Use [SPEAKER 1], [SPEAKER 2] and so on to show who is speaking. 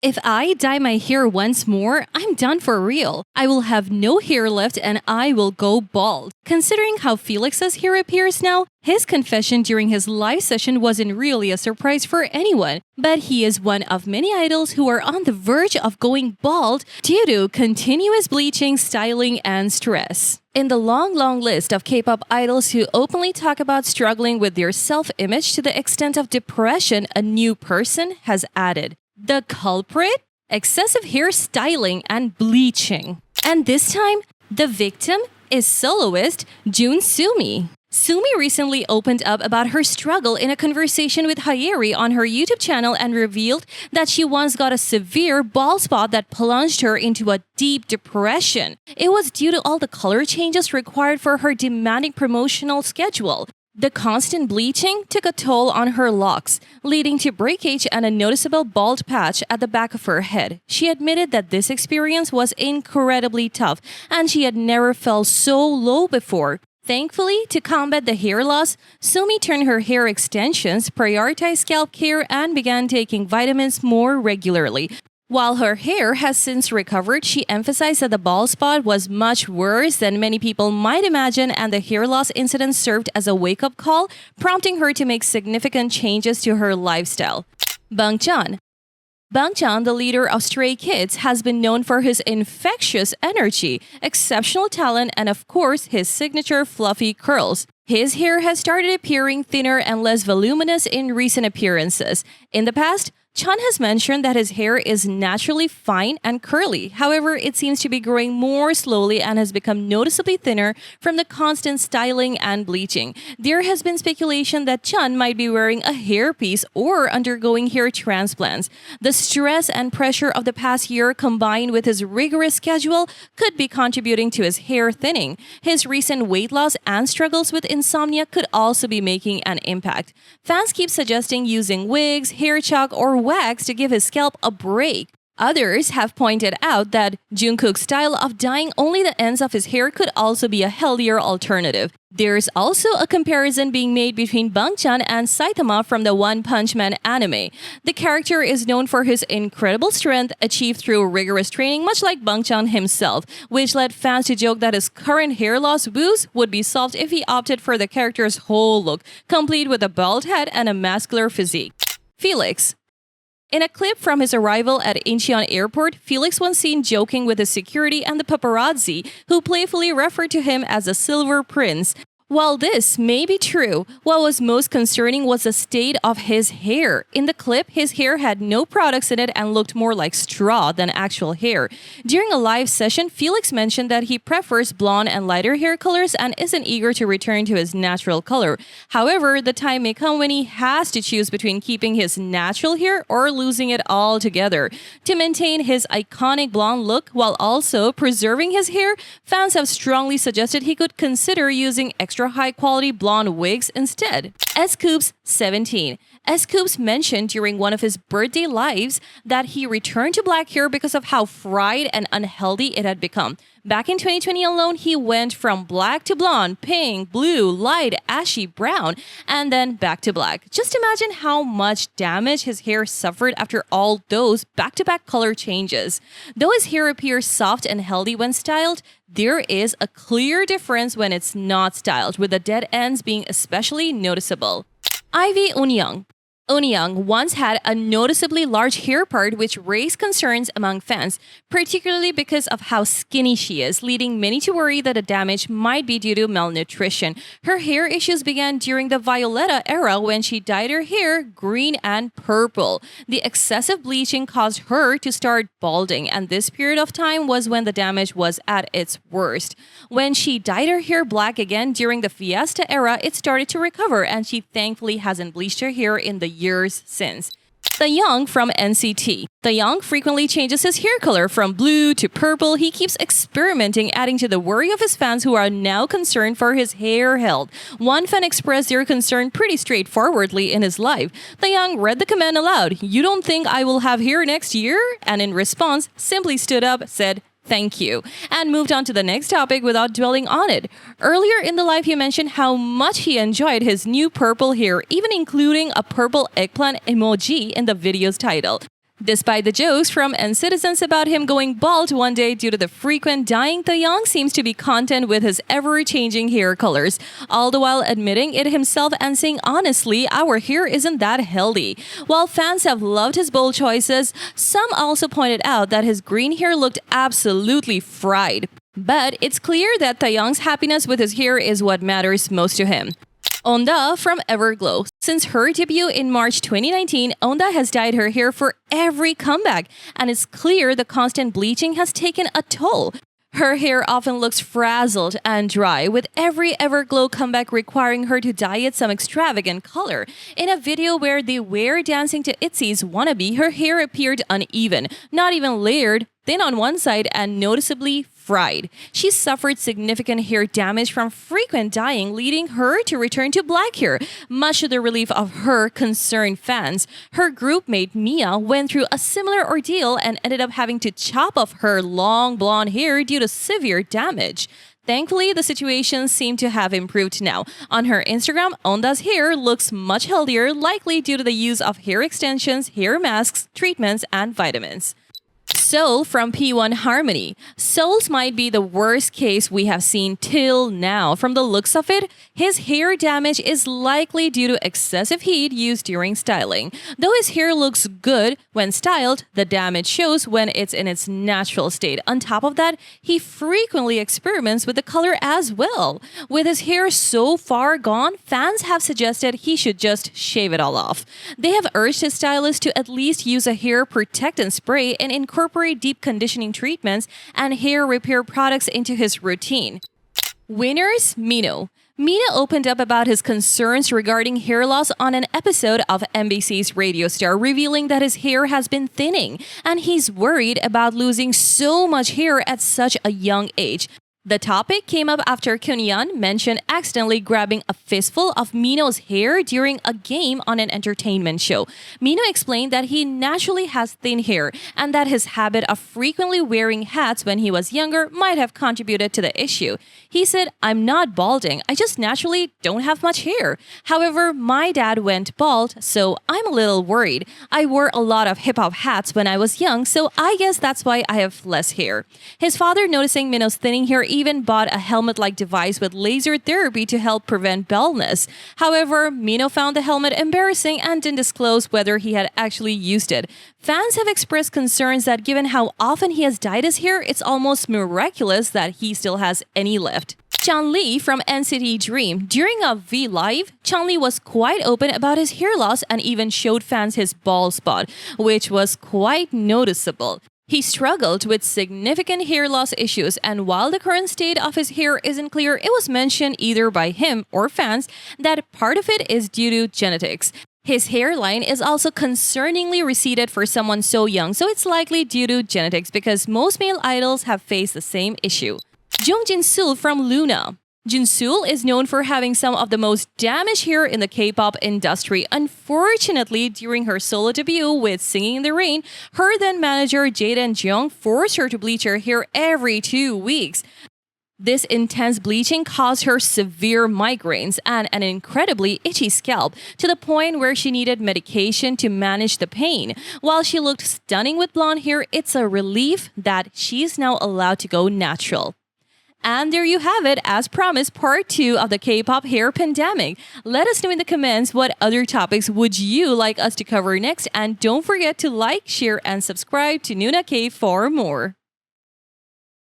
[SPEAKER 1] If I dye my hair once more, I'm done for real. I will have no hair left and I will go bald. Considering how Felix's hair appears now, his confession during his live session wasn't really a surprise for anyone. But he is one of many idols who are on the verge of going bald due to continuous bleaching, styling, and stress. In the long list of K-pop idols who openly talk about struggling with their self-image to the extent of depression, a new person has added. The culprit? Excessive hair styling and bleaching. And this time, the victim is soloist Jeon Somi. Somi recently opened up about her struggle in a conversation with Hayeri on her YouTube channel and revealed that she once got a severe bald spot that plunged her into a deep depression. It was due to all the color changes required for her demanding promotional schedule. The constant bleaching took a toll on her locks, leading to breakage and a noticeable bald patch at the back of her head. She admitted that this experience was incredibly tough and she had never felt so low before. Thankfully, to combat the hair loss, Somi turned her hair extensions, prioritized scalp care, and began taking vitamins more regularly. While her hair has since recovered, she emphasized that the bald spot was much worse than many people might imagine, and the hair loss incident served as a wake-up call, prompting her to make significant changes to her lifestyle. Bangchan, the leader of Stray Kids, has been known for his infectious energy, exceptional talent, and of course, his signature fluffy curls. His hair has started appearing thinner and less voluminous in recent appearances. In the past, Chan has mentioned that his hair is naturally fine and curly. However, it seems to be growing more slowly and has become noticeably thinner from the constant styling and bleaching. There has been speculation that Chan might be wearing a hairpiece or undergoing hair transplants. The stress and pressure of the past year combined with his rigorous schedule could be contributing to his hair thinning. His recent weight loss and struggles with insomnia could also be making an impact. Fans keep suggesting using wigs, hair chalk, or wax to give his scalp a break. Others have pointed out that Jungkook's style of dyeing only the ends of his hair could also be a healthier alternative. There's also a comparison being made between Bangchan and Saitama from the One Punch Man anime. The character is known for his incredible strength achieved through rigorous training, much like Bangchan himself, which led fans to joke that his current hair loss woes would be solved if he opted for the character's whole look, complete with a bald head and a muscular physique. Felix. In a clip from his arrival at Incheon Airport, Felix was seen joking with his security and the paparazzi, who playfully referred to him as a silver prince. While this may be true, what was most concerning was the state of his hair. In the clip, his hair had no products in it and looked more like straw than actual hair. During a live session, Felix mentioned that he prefers blonde and lighter hair colors and isn't eager to return to his natural color. However, the time may come when he has to choose between keeping his natural hair or losing it altogether. To maintain his iconic blonde look while also preserving his hair, fans have strongly suggested he could consider using extra high-quality blonde wigs instead. Scoups 17. Scoups mentioned during one of his birthday lives that he returned to black hair because of how fried and unhealthy it had become. Back in 2020 alone, he went from black to blonde, pink, blue, light, ashy brown, and then back to black. Just imagine how much damage his hair suffered after all those back-to-back color changes. Though his hair appears soft and healthy when styled, there is a clear difference when it's not styled, with the dead ends being especially noticeable. Wonyoung. Wonyoung once had a noticeably large hair part which raised concerns among fans, particularly because of how skinny she is, leading many to worry that the damage might be due to malnutrition. Her hair issues began during the Violetta era when she dyed her hair green and purple. The excessive bleaching caused her to start balding, and this period of time was when the damage was at its worst. When she dyed her hair black again during the Fiesta era, it started to recover, and she thankfully hasn't bleached her hair in the years since. Taeyong from NCT. Taeyong frequently changes his hair color from blue to purple. He keeps experimenting, adding to the worry of his fans who are now concerned for his hair health. One fan expressed their concern pretty straightforwardly in his live. Taeyong read the comment aloud, "You don't think I will have hair next year?" And in response, simply stood up, said, "Thank you," and moved on to the next topic without dwelling on it. Earlier in the live, he mentioned how much he enjoyed his new purple hair, even including a purple eggplant emoji in the video's title. Despite the jokes from netizens about him going bald one day due to the frequent dyeing, Taeyong seems to be content with his ever-changing hair colors, all the while admitting it himself and saying, honestly, our hair isn't that healthy. While fans have loved his bold choices, some also pointed out that his green hair looked absolutely fried. But it's clear that Taeyong's happiness with his hair is what matters most to him. Onda from Everglow. Since her debut in March 2019, Onda has dyed her hair for every comeback, and it's clear the constant bleaching has taken a toll. Her hair often looks frazzled and dry, with every Everglow comeback requiring her to dye it some extravagant color. In a video where they were dancing to ITZY's Wannabe, her hair appeared uneven, not even layered, thin on one side and noticeably fried. She suffered significant hair damage from frequent dyeing, leading her to return to black hair, much to the relief of her concerned fans. Her group mate Mia went through a similar ordeal and ended up having to chop off her long blonde hair due to severe damage. Thankfully, the situation seemed to have improved now. On her Instagram, Onda's hair looks much healthier, likely due to the use of hair extensions, hair masks, treatments, and vitamins. Soul from P1 Harmony. Soul's might be the worst case we have seen till now. From the looks of it, his hair damage is likely due to excessive heat used during styling. Though his hair looks good when styled, the damage shows when it's in its natural state. On top of that, he frequently experiments with the color as well. With his hair so far gone, fans have suggested he should just shave it all off. They have urged his stylist to at least use a hair protectant spray and incorporate deep conditioning treatments and hair repair products into his routine. Winners, Mino. Mina opened up about his concerns regarding hair loss on an episode of MBC's Radio Star, revealing that his hair has been thinning and he's worried about losing so much hair at such a young age. The topic came up after Kyunyeon mentioned accidentally grabbing a fistful of Mino's hair during a game on an entertainment show. Mino explained that he naturally has thin hair and that his habit of frequently wearing hats when he was younger might have contributed to the issue. He said, "I'm not balding, I just naturally don't have much hair. However, my dad went bald, so I'm a little worried. I wore a lot of hip-hop hats when I was young, so I guess that's why I have less hair." His father, noticing Mino's thinning hair, even bought a helmet-like device with laser therapy to help prevent baldness. However, Mino found the helmet embarrassing and didn't disclose whether he had actually used it. Fans have expressed concerns that given how often he has dyed his hair, it's almost miraculous that he still has any left. Chanli from NCT Dream. During a V Live, Chanli was quite open about his hair loss and even showed fans his bald spot, which was quite noticeable. He struggled with significant hair loss issues, and while the current state of his hair isn't clear, it was mentioned either by him or fans that part of it is due to genetics. His hairline is also concerningly receded for someone so young, so it's likely due to genetics because most male idols have faced the same issue. Jung Jin-sul from LOONA. Jin-sul is known for having some of the most damaged hair in the K-pop industry. Unfortunately, during her solo debut with Singing in the Rain, her then manager Jaden Jeong forced her to bleach her hair every 2 weeks. This intense bleaching caused her severe migraines and an incredibly itchy scalp, to the point where she needed medication to manage the pain. While she looked stunning with blonde hair, it's a relief that she's now allowed to go natural. And there you have it, as promised, part 2 of the K-pop hair pandemic. Let us know in the comments what other topics would you like us to cover next, and don't forget to like, share, and subscribe to NOONA-K for more.